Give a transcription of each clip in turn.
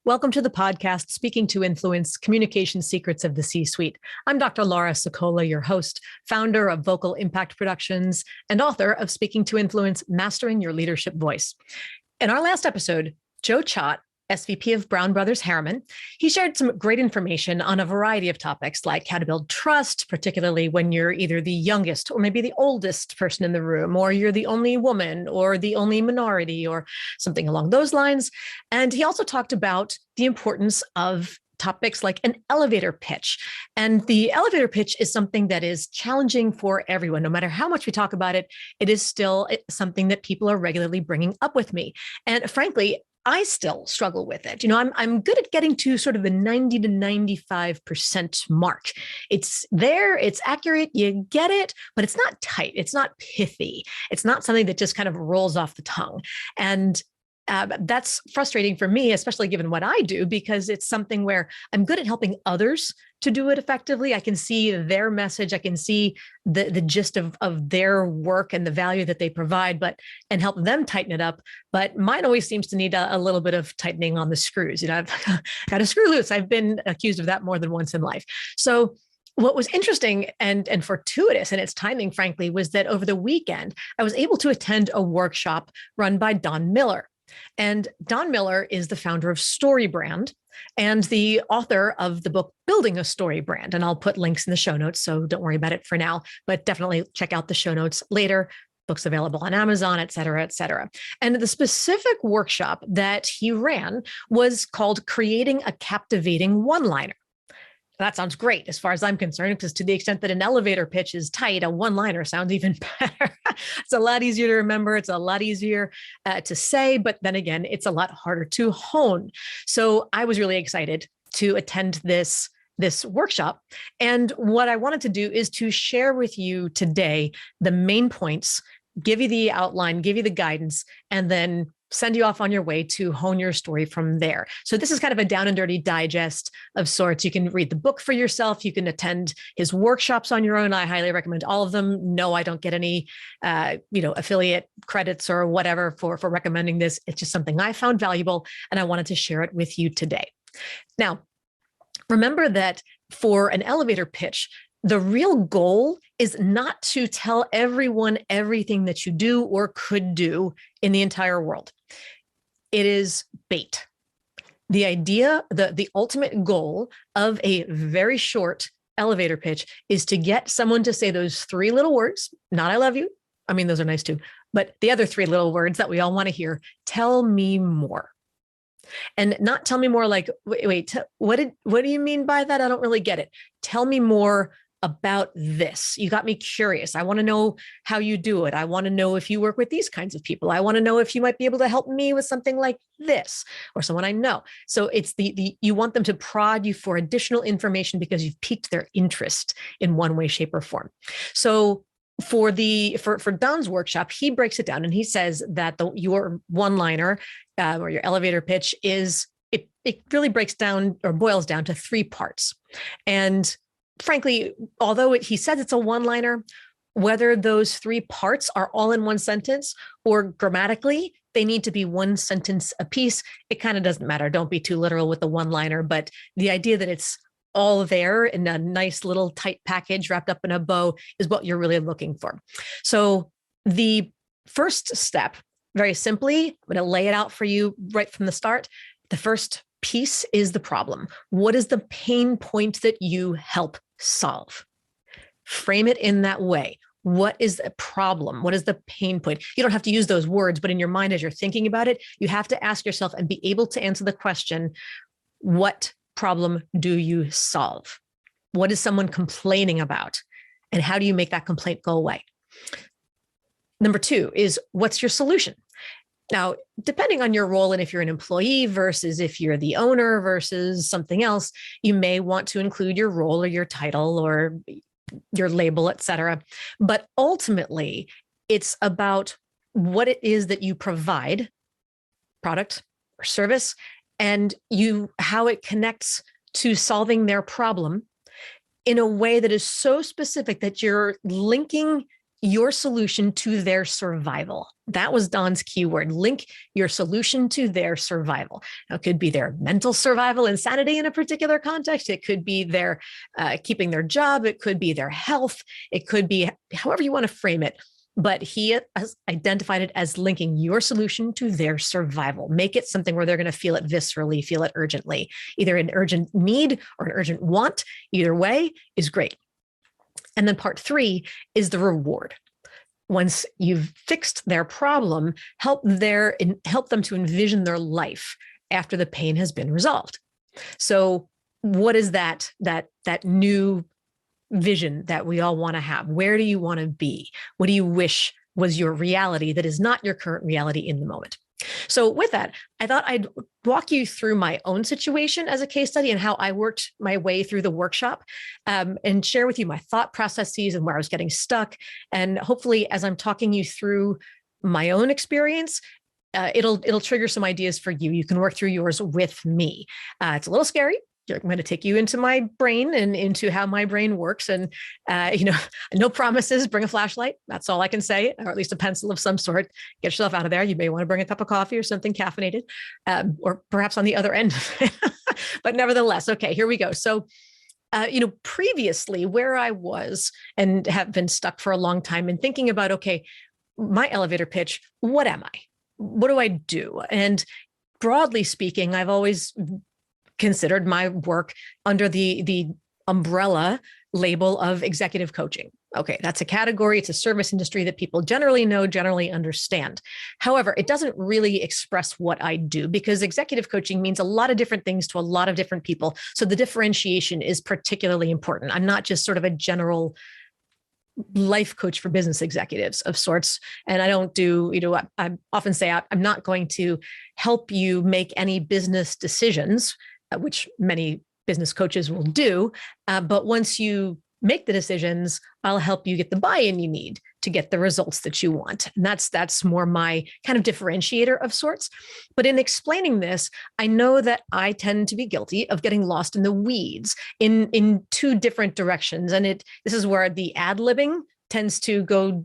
Welcome to the podcast, Speaking to Influence, Communication Secrets of the C-Suite. I'm Dr. Laura Sokola, your host, founder of Vocal Impact Productions, and author of Speaking to Influence, Mastering Your Leadership Voice. In our last episode, Joe Chott, SVP of Brown Brothers Harriman, he shared some great information on a variety of topics like how to build trust, particularly when you're either the youngest or maybe the oldest person in the room, or you're the only woman or the only minority or something along those lines. And he also talked about the importance of topics like an elevator pitch. And the elevator pitch is something that is challenging for everyone. No matter how much we talk about it, it is still something that people are regularly bringing up with me. And frankly, I still struggle with it. I'm good at getting to sort of the 90 to 95% mark. It's there, it's accurate, you get it, but it's not tight. It's not pithy. It's not something that just kind of rolls off the tongue. And that's frustrating for me, especially given what I do, because it's something where I'm good at helping others to do it effectively. I can see their message. I can see the gist of their work and the value that they provide, and help them tighten it up. But mine always seems to need a little bit of tightening on the screws. I've got a screw loose. I've been accused of that more than once in life. So what was interesting and fortuitous in its timing, frankly, was that over the weekend, I was able to attend a workshop run by Don Miller. And Don Miller is the founder of StoryBrand and the author of the book, Building a StoryBrand. And I'll put links in the show notes, so don't worry about it for now, but definitely check out the show notes later. Books available on Amazon, et cetera, et cetera. And the specific workshop that he ran was called Creating a Captivating One-Liner. That sounds great as far as I'm concerned, because to the extent that an elevator pitch is tight, a one-liner sounds even better. It's a lot easier to remember. It's a lot easier to say, but then again, it's a lot harder to hone. So I was really excited to attend this workshop. And what I wanted to do is to share with you today the main points, give you the outline, give you the guidance, and then send you off on your way to hone your story from there. So this is kind of a down and dirty digest of sorts. You can read the book for yourself. You can attend his workshops on your own. I highly recommend all of them. No, I don't get any, affiliate credits or whatever for recommending this. It's just something I found valuable, and I wanted to share it with you today. Now, remember that for an elevator pitch, the real goal is not to tell everyone everything that you do or could do in the entire world. It is bait. The idea, the ultimate goal of a very short elevator pitch is to get someone to say those three little words, not "I love you." I mean, those are nice too, but the other three little words that we all want to hear: tell me more. And not tell me more like, wait, what do you mean by that? I don't really get it. Tell me more about this. You got me curious. I want to know how you do it. I want to know if you work with these kinds of people. I want to know if you might be able to help me with something like this, or someone I know. So it's you want them to prod you for additional information because you've piqued their interest in one way, shape, or form. So for Don's workshop, he breaks it down and he says that your one-liner or your elevator pitch it really breaks down or boils down to three parts. And frankly, although he says it's a one-liner, whether those three parts are all in one sentence or grammatically they need to be one sentence apiece, it kind of doesn't matter. Don't be too literal with the one-liner, but the idea that it's all there in a nice little tight package wrapped up in a bow is what you're really looking for. So the first step, very simply, I'm going to lay it out for you right from the start. The first piece is the problem. What is the pain point that you help solve? Frame it in that way. What is the problem? What is the pain point? You don't have to use those words, but in your mind, as you're thinking about it, you have to ask yourself and be able to answer the question, what problem do you solve? What is someone complaining about? And how do you make that complaint go away? Number two is, what's your solution? Now, depending on your role and if you're an employee versus if you're the owner versus something else, you may want to include your role or your title or your label, et cetera. But ultimately, it's about what it is that you provide, product or service, and how it connects to solving their problem in a way that is so specific that you're linking your solution to their survival. That was Don's keyword. Link your solution to their survival. Now, it could be their mental survival, insanity in a particular context. It could be their keeping their job. It could be their health. It could be however you want to frame it. But he has identified it as linking your solution to their survival. Make it something where they're going to feel it viscerally, feel it urgently, either an urgent need or an urgent want. Either way is great. And then part 3 is the reward. Once you've fixed their problem, help them to envision their life after the pain has been resolved. So what is that new vision that we all want to have? Where do you want to be? What do you wish was your reality that is not your current reality in the moment? So with that, I thought I'd walk you through my own situation as a case study and how I worked my way through the workshop, and share with you my thought processes and where I was getting stuck. And hopefully, as I'm talking you through my own experience, it'll trigger some ideas for you. You can work through yours with me. It's a little scary. I'm going to take you into my brain and into how my brain works. And, no promises, bring a flashlight. That's all I can say, or at least a pencil of some sort. Get yourself out of there. You may want to bring a cup of coffee or something caffeinated, or perhaps on the other end. But nevertheless, okay, here we go. So, previously where I was and have been stuck for a long time and thinking about, okay, my elevator pitch, what am I? What do I do? And broadly speaking, I've always considered my work under the umbrella label of executive coaching. Okay, that's a category. It's a service industry that people generally know, generally understand. However, it doesn't really express what I do, because executive coaching means a lot of different things to a lot of different people. So the differentiation is particularly important. I'm not just sort of a general life coach for business executives of sorts. And I don't do, I often say I'm not going to help you make any business decisions, which many business coaches will do. But once you make the decisions, I'll help you get the buy-in you need to get the results that you want. And that's more my kind of differentiator of sorts. But in explaining this, I know that I tend to be guilty of getting lost in the weeds in two different directions. And this is where the ad-libbing tends to go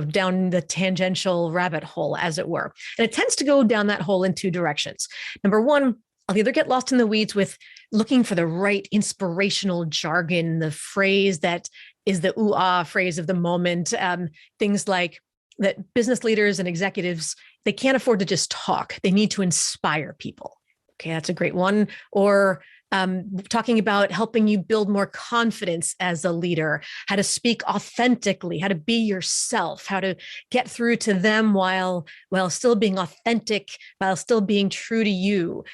down the tangential rabbit hole, as it were. And it tends to go down that hole in two directions. Number one, I'll either get lost in the weeds with looking for the right inspirational jargon, the phrase that is the ooh-ah phrase of the moment, things like that business leaders and executives, they can't afford to just talk. They need to inspire people. Okay, that's a great one. Or talking about helping you build more confidence as a leader, how to speak authentically, how to be yourself, how to get through to them while still being authentic, while still being true to you.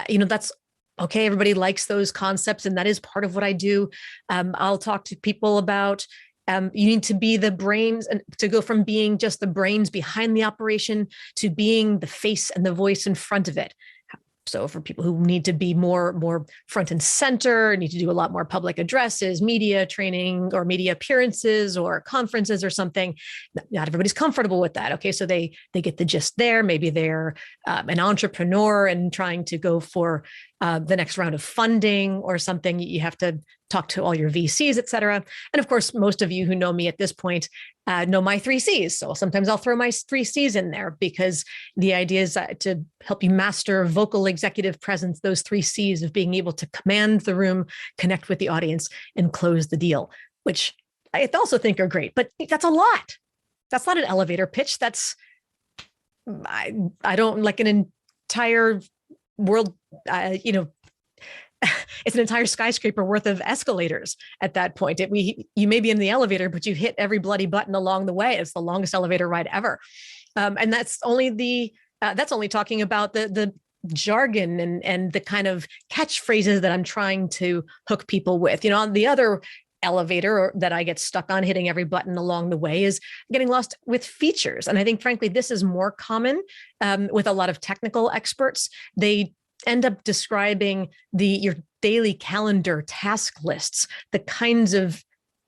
That's okay. Everybody likes those concepts, and that is part of what I do. I'll talk to people about you need to be the brains, and to go from being just the brains behind the operation to being the face and the voice in front of it. So for people who need to be more front and center, need to do a lot more public addresses, media training, or media appearances or conferences or something, not everybody's comfortable with that. Okay, so they get the gist there. Maybe they're an entrepreneur and trying to go for the next round of funding or something. You have to talk to all your VCs, et cetera. And of course, most of you who know me at this point know my 3 C's. So sometimes I'll throw my 3 C's in there, because the idea is to help you master vocal executive presence, those 3 C's of being able to command the room, connect with the audience, and close the deal, which I also think are great, but that's a lot. That's not an elevator pitch. I don't like an entire world, it's an entire skyscraper worth of escalators at that point. You may be in the elevator, but you hit every bloody button along the way. It's the longest elevator ride ever. And that's only talking about the jargon and the kind of catchphrases that I'm trying to hook people with. On the other elevator that I get stuck on, hitting every button along the way, is getting lost with features. And I think, frankly, this is more common with a lot of technical experts. They end up describing your daily calendar task lists, the kinds of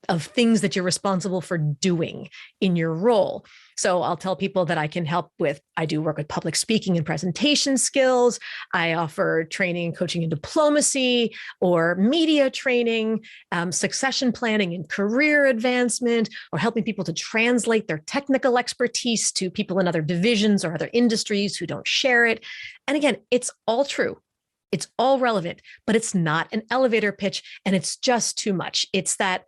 of things that you're responsible for doing in your role. So I'll tell people that I can help with, I do work with public speaking and presentation skills. I offer training and coaching in diplomacy or media training, succession planning and career advancement, or helping people to translate their technical expertise to people in other divisions or other industries who don't share it. And again, it's all true. It's all relevant, but it's not an elevator pitch, and it's just too much. It's that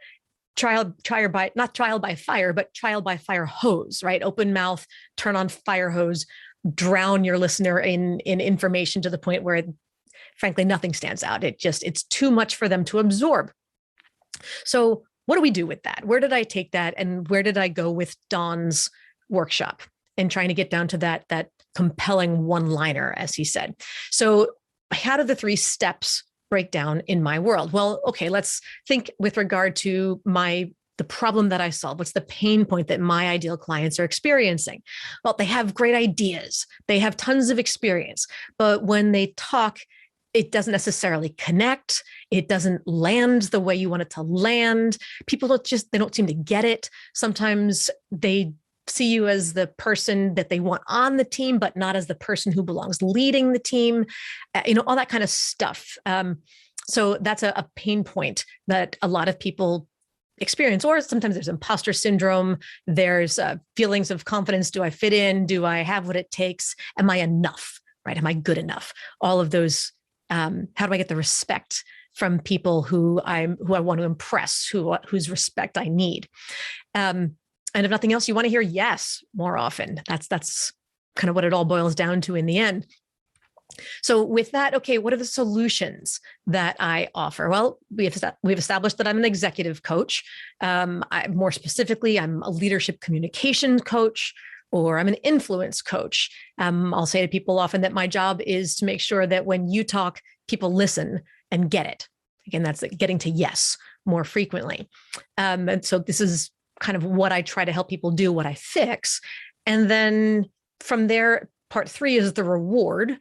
not trial by fire, but trial by fire hose, right? Open mouth, turn on fire hose, drown your listener in information to the point where, frankly, nothing stands out. It's too much for them to absorb. So what do we do with that? Where did I take that? And where did I go with Don's workshop and trying to get down to that compelling one-liner, as he said? So how do the 3 steps break down in my world? Well, okay, let's think with regard to the problem that I solve. What's the pain point that my ideal clients are experiencing? Well, they have great ideas. They have tons of experience, but when they talk, it doesn't necessarily connect. It doesn't land the way you want it to land. People they don't seem to get it. Sometimes they see you as the person that they want on the team, but not as the person who belongs leading the team, all that kind of stuff. So that's a pain point that a lot of people experience, or sometimes there's imposter syndrome. There's feelings of confidence. Do I fit in? Do I have what it takes? Am I enough? Right? Am I good enough? All of those. How do I get the respect from people who I want to impress, whose respect I need? And if nothing else, you want to hear yes more often. That's kind of what it all boils down to in the end. So with that, okay, what are the solutions that I offer? Well, we've established that I'm an executive coach. More specifically, I'm a leadership communication coach, or I'm an influence coach. I'll say to people often that my job is to make sure that when you talk, people listen and get it. Again, that's getting to yes more frequently. And so this is kind of what I try to help people do, what I fix. And then from there, part 3 is the reward.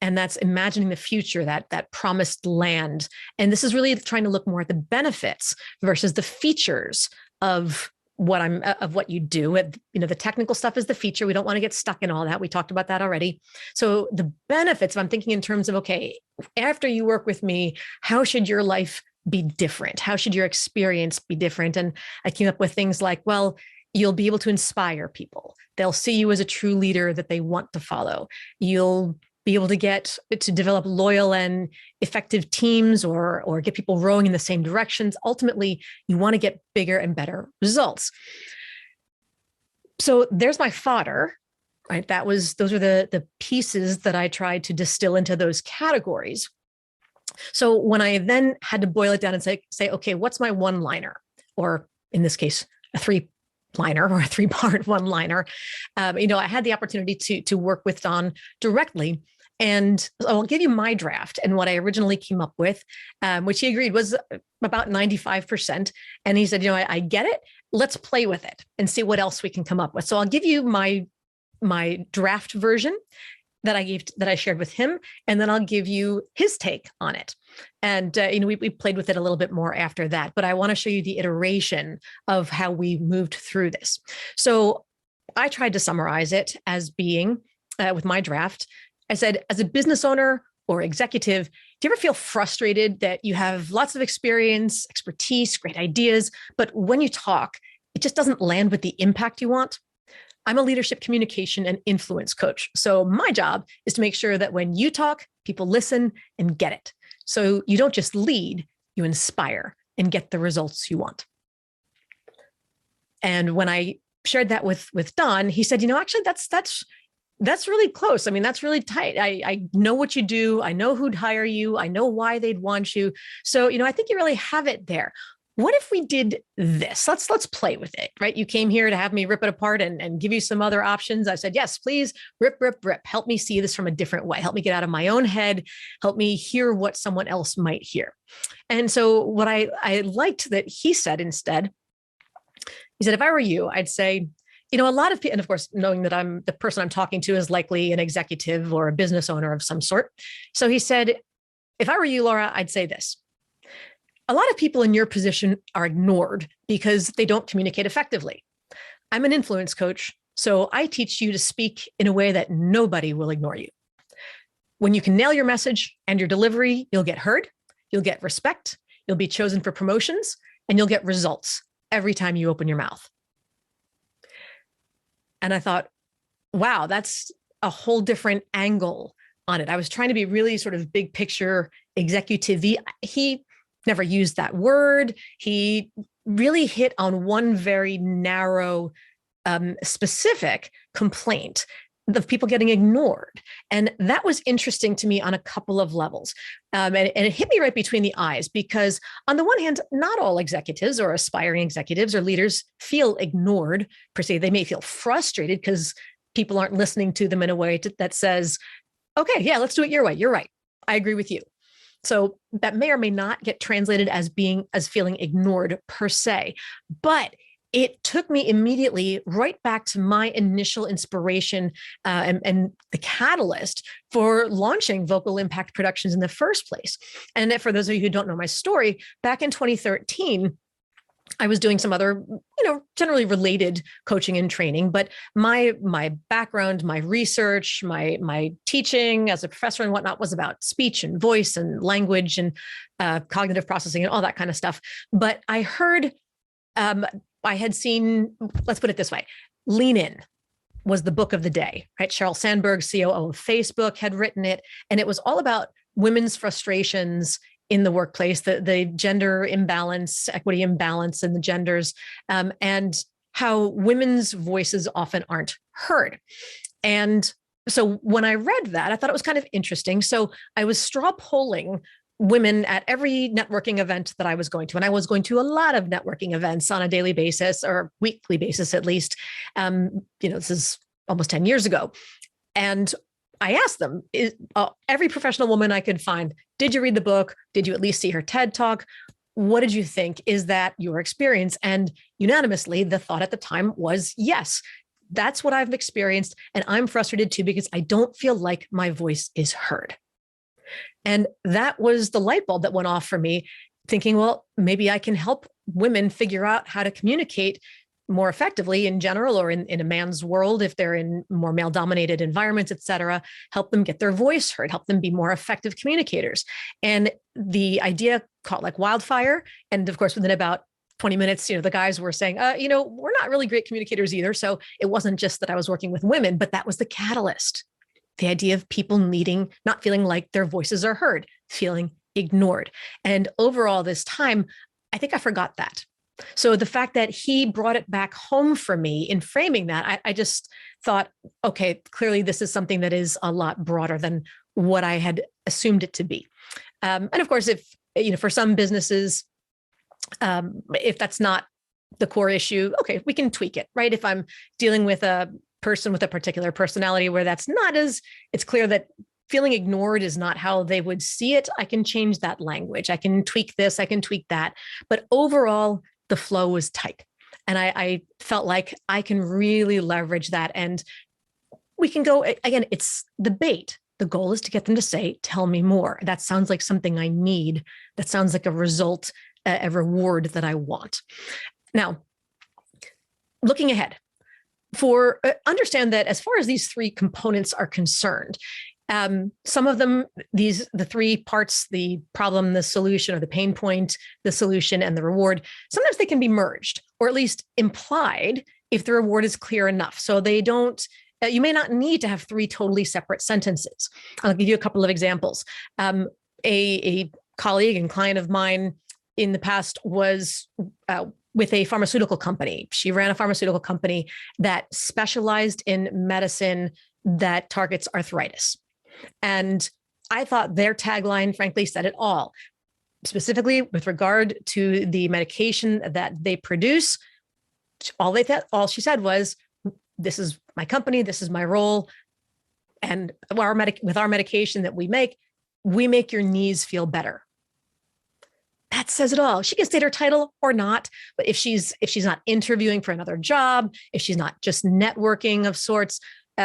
And that's imagining the future, that promised land. And this is really trying to look more at the benefits versus the features of what you do. The technical stuff is the feature. We don't want to get stuck in all that. We talked about that already. So the benefits, if I'm thinking in terms of, okay, after you work with me, how should your life be different? How should your experience be different? And I came up with things like, well, you'll be able to inspire people. They'll see you as a true leader that they want to follow. You'll be able to develop loyal and effective teams or get people rowing in the same directions. Ultimately, you want to get bigger and better results. So there's my fodder, right? Those are the pieces that I tried to distill into those categories. So when I then had to boil it down and say, okay, what's my one-liner? Or in this case, a 3-liner or a 3-part one-liner. I had the opportunity to work with Don directly. And I'll give you my draft and what I originally came up with, which he agreed was about 95%. And he said, I get it. Let's play with it and see what else we can come up with. So I'll give you my draft version that I shared with him, and then I'll give you his take on it. And we played with it a little bit more after that, but I want to show you the iteration of how we moved through this. So I tried to summarize it as being with my draft. I said, as a business owner or executive, do you ever feel frustrated that you have lots of experience, expertise, great ideas, but when you talk, it just doesn't land with the impact you want? I'm a leadership communication and influence coach. So my job is to make sure that when you talk, people listen and get it. So you don't just lead, you inspire and get the results you want. And when I shared that with Don, he said, actually, that's really close. I mean, that's really tight. I know what you do. I know who'd hire you. I know why they'd want you. So, I think you really have it there. What if we did this? Let's play with it, right? You came here to have me rip it apart and give you some other options. I said, yes, please rip. Help me see this from a different way. Help me get out of my own head. Help me hear what someone else might hear. And so what I liked that he said instead, he said, if I were you, I'd say, a lot of people, and of course, knowing that the person I'm talking to is likely an executive or a business owner of some sort. So he said, if I were you, Laura, I'd say this. A lot of people in your position are ignored because they don't communicate effectively. I'm an influence coach, so I teach you to speak in a way that nobody will ignore you. When you can nail your message and your delivery, you'll get heard, you'll get respect, you'll be chosen for promotions, and you'll get results every time you open your mouth. And I thought, wow, that's a whole different angle on it. I was trying to be really sort of big picture executive-y. He never used that word. He really hit on one very narrow, specific complaint of people getting ignored. And that was interesting to me on a couple of levels. And it hit me right between the eyes because on the one hand, not all executives or aspiring executives or leaders feel ignored per se. They may feel frustrated because people aren't listening to them in a way that says, okay, yeah, let's do it your way. You're right. I agree with you. So that may or may not get translated as feeling ignored per se, but it took me immediately right back to my initial inspiration and the catalyst for launching Vocal Impact Productions in the first place. And for those of you who don't know my story, back in 2013, I was doing some other, generally related coaching and training, but my background, my research, my teaching as a professor and whatnot was about speech and voice and language and cognitive processing and all that kind of stuff. But I heard, I had seen, let's put it this way, Lean In was the book of the day, right? Sheryl Sandberg, COO of Facebook, had written it, and it was all about women's frustrations in the workplace, the gender imbalance, equity imbalance in the genders, and how women's voices often aren't heard. And so when I read that, I thought it was kind of interesting. So I was straw polling women at every networking event that I was going to. And I was going to a lot of networking events on a daily basis or weekly basis, at least. This is almost 10 years ago. And I asked them, every professional woman I could find, did you read the book? Did you at least see her TED Talk? What did you think? Is that your experience? And unanimously, the thought at the time was, yes, that's what I've experienced. And I'm frustrated too, because I don't feel like my voice is heard. And that was the light bulb that went off for me, thinking, well, maybe I can help women figure out how to communicate more effectively in general, or in a man's world, if they're in more male dominated environments, et cetera, help them get their voice heard, help them be more effective communicators. And the idea caught like wildfire. And of course, within about 20 minutes, the guys were saying, we're not really great communicators either. So it wasn't just that I was working with women, but that was the catalyst. The idea of people not feeling like their voices are heard, feeling ignored. And overall this time, I think I forgot that. So the fact that he brought it back home for me in framing that, I just thought, okay, clearly this is something that is a lot broader than what I had assumed it to be. And of course, if, for some businesses, if that's not the core issue, okay, we can tweak it, right? If I'm dealing with a person with a particular personality where it's clear that feeling ignored is not how they would see it, I can change that language. I can tweak this, I can tweak that. But overall, the flow was tight. And I felt like I can really leverage that. And we can go, again, it's the bait. The goal is to get them to say, tell me more. That sounds like something I need. That sounds like a result, reward that I want. Now, looking ahead, understand that as far as these three components are concerned, some of them, the three parts, the problem, the solution, or the pain point, the solution, and the reward, sometimes they can be merged, or at least implied if the reward is clear enough. So they don't, you may not need to have three totally separate sentences. I'll give you a couple of examples. A colleague and client of mine in the past was with a pharmaceutical company. She ran a pharmaceutical company that specialized in medicine that targets arthritis. And I thought their tagline, frankly, said it all. Specifically with regard to the medication that they produce, all she said was, this is my company, this is my role. And with our medication that we make your knees feel better. That says it all. She can state her title or not, but if she's not interviewing for another job, if she's not just networking of sorts,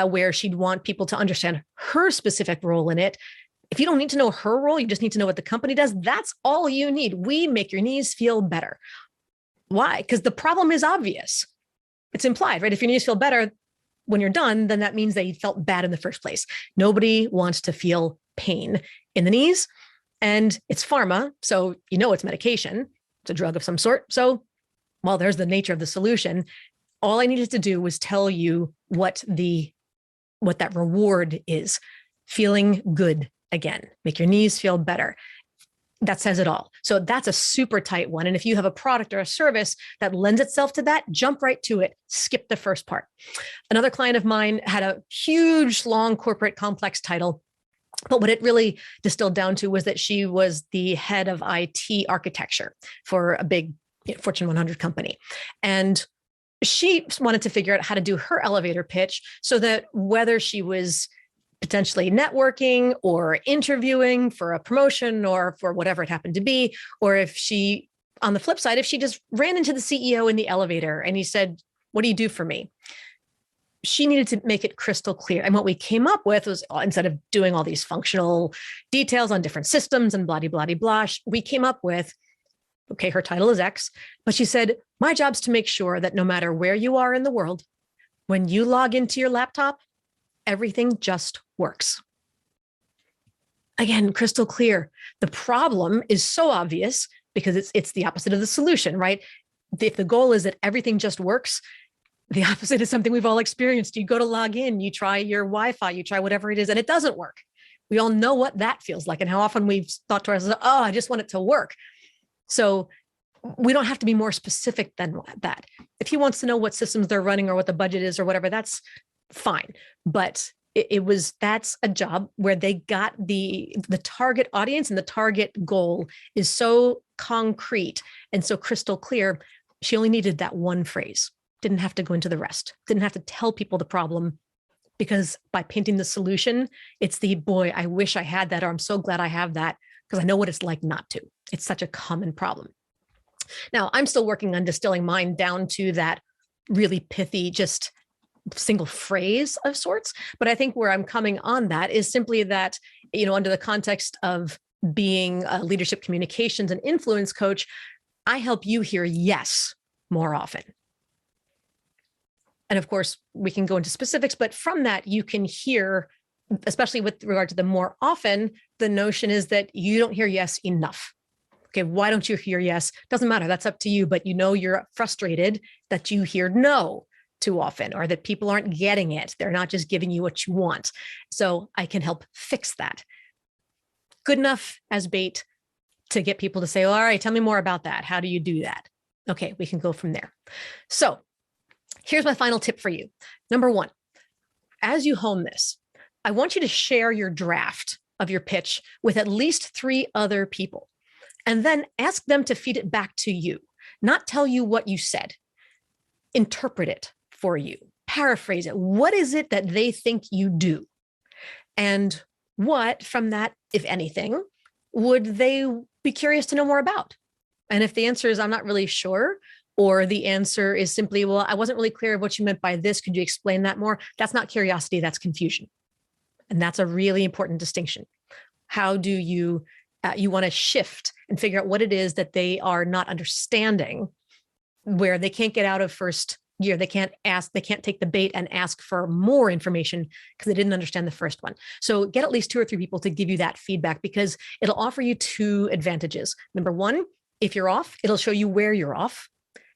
where she'd want people to understand her specific role in it, If you don't need to know her role, you just need to know what the company does. That's all you need. We make your knees feel better. Why? Because the problem is obvious. It's implied, right? If your knees feel better when you're done, then that means that you felt bad in the first place. Nobody wants to feel pain in the knees, and it's pharma. So you know it's medication. It's a drug of some sort. So, well, there's the nature of the solution. All I needed to do was tell you what that reward is. Feeling good again. Make your knees feel better. That says it all. So that's a super tight one. And if you have a product or a service that lends itself to that, jump right to it. Skip the first part. Another client of mine had a huge, long corporate complex title. But what it really distilled down to was that she was the head of IT architecture for a big Fortune 100 company. And she wanted to figure out how to do her elevator pitch so that whether she was potentially networking or interviewing for a promotion or for whatever it happened to be, or if she, on the flip side, if she just ran into the CEO in the elevator and he said, "What do you do for me?" She needed to make it crystal clear. And what we came up with was, instead of doing all these functional details on different systems and blah, blah, blah, blah, we came up with, okay, her title is X, but she said, my job's to make sure that no matter where you are in the world, when you log into your laptop, everything just works. Again, crystal clear. The problem is so obvious because it's the opposite of the solution, right? If the goal is that everything just works, the opposite is something we've all experienced. You go to log in, you try your Wi-Fi, you try whatever it is, and it doesn't work. We all know what that feels like and how often we've thought to ourselves, oh, I just want it to work. So we don't have to be more specific than that. If he wants to know what systems they're running or what the budget is or whatever, that's fine. But that's a job where they got the target audience, and the target goal is so concrete and so crystal clear. She only needed that one phrase, didn't have to go into the rest, didn't have to tell people the problem, because by painting the solution, it's the, boy, I wish I had that, or I'm so glad I have that, because I know what it's like not to. It's such a common problem. Now, I'm still working on distilling mine down to that really pithy, just single phrase of sorts. But I think where I'm coming on that is simply that, under the context of being a leadership communications and influence coach, I help you hear yes more often. And of course, we can go into specifics, but from that, you can hear, especially with regard to the more often, the notion is that you don't hear yes enough. Okay, why don't you hear yes? Doesn't matter, that's up to you, but you're frustrated that you hear no too often, or that people aren't getting it. They're not just giving you what you want. So I can help fix that. Good enough as bait to get people to say, all right, tell me more about that. How do you do that? Okay, we can go from there. So here's my final tip for you. Number one, as you hone this, I want you to share your draft of your pitch with at least 3 other people, and then ask them to feed it back to you, not tell you what you said. Interpret it for you, paraphrase it. What is it that they think you do? And what from that, if anything, would they be curious to know more about? And if the answer is, I'm not really sure, or the answer is simply, well, I wasn't really clear of what you meant by this, could you explain that more? That's not curiosity, that's confusion. And that's a really important distinction. How do you want to shift and figure out what it is that they are not understanding, where they can't get out of first year. They can't take the bait and ask for more information because they didn't understand the first one. So get at least 2 or 3 people to give you that feedback, because it'll offer you 2 advantages. Number one, if you're off, it'll show you where you're off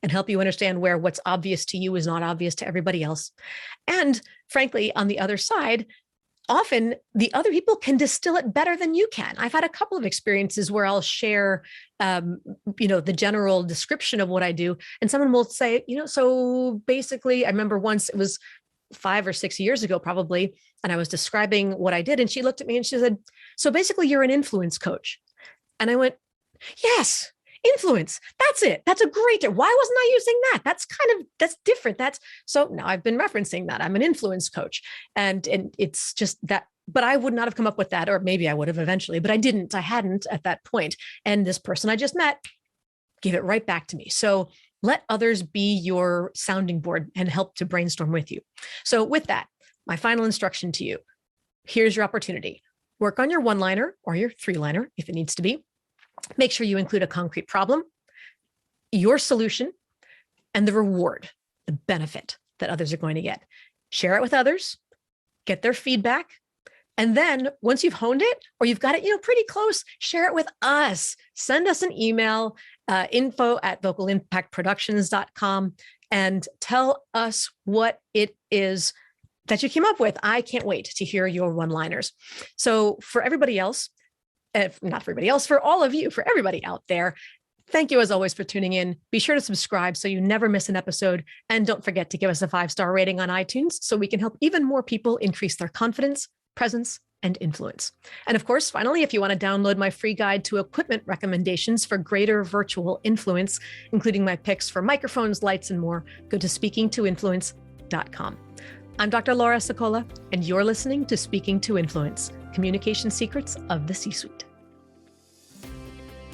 and help you understand where what's obvious to you is not obvious to everybody else. And frankly, on the other side, often the other people can distill it better than you can. I've had a couple of experiences where I'll share, the general description of what I do, and someone will say, so basically, I remember once, it was 5 or 6 years ago, probably, and I was describing what I did, and she looked at me and she said, so basically you're an influence coach. And I went, yes, influence. That's it. That's a great term. Why wasn't I using that? That's different. So now I've been referencing that. I'm an influence coach, and it's just that, but I would not have come up with that, or maybe I would have eventually, but I hadn't at that point. And this person I just met gave it right back to me. So let others be your sounding board and help to brainstorm with you. So with that, my final instruction to you, here's your opportunity. Work on your one-liner or your three-liner if it needs to be. Make sure you include a concrete problem, your solution, and the reward, the benefit that others are going to get. Share it with others, get their feedback. And then once you've honed it or you've got it, pretty close, share it with us. Send us an email, info@vocalimpactproductions.com, and tell us what it is that you came up with. I can't wait to hear your one-liners. So for everybody else, not for everybody else, for all of you, for everybody out there, thank you as always for tuning in. Be sure to subscribe so you never miss an episode. And don't forget to give us a 5-star rating on iTunes so we can help even more people increase their confidence, presence, and influence. And of course, finally, if you want to download my free guide to equipment recommendations for greater virtual influence, including my picks for microphones, lights, and more, go to speakingtoinfluence.com. I'm Dr. Laura Sicola, and you're listening to Speaking to Influence, Communication Secrets of the C-Suite.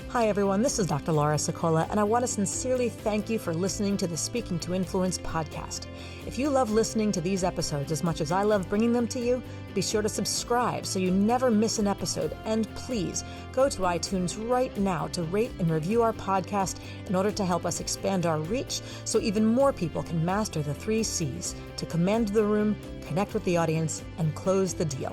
Hi, everyone. This is Dr. Laura Sicola, and I want to sincerely thank you for listening to the Speaking to Influence podcast. If you love listening to these episodes as much as I love bringing them to you, be sure to subscribe so you never miss an episode. And please go to iTunes right now to rate and review our podcast in order to help us expand our reach so even more people can master the 3 C's to command the room, connect with the audience, and close the deal.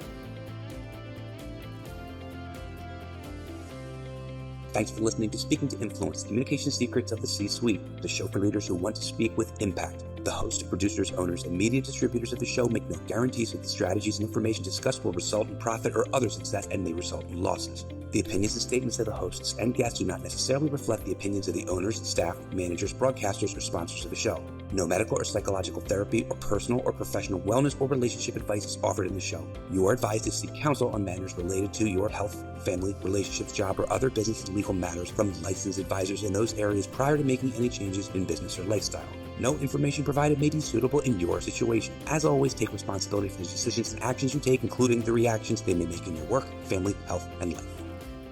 Thanks for listening to Speaking to Influence, Communication Secrets of the C-Suite, the show for leaders who want to speak with impact. The hosts, producers, owners, and media distributors of the show make no guarantees that the strategies and information discussed will result in profit or other success and may result in losses. The opinions and statements of the hosts and guests do not necessarily reflect the opinions of the owners, staff, managers, broadcasters, or sponsors of the show. No medical or psychological therapy or personal or professional wellness or relationship advice is offered in the show. You are advised to seek counsel on matters related to your health, family, relationships, job, or other business and legal matters from licensed advisors in those areas prior to making any changes in business or lifestyle. No information provided may be suitable in your situation. As always, take responsibility for the decisions and actions you take, including the reactions they may make in your work, family, health, and life.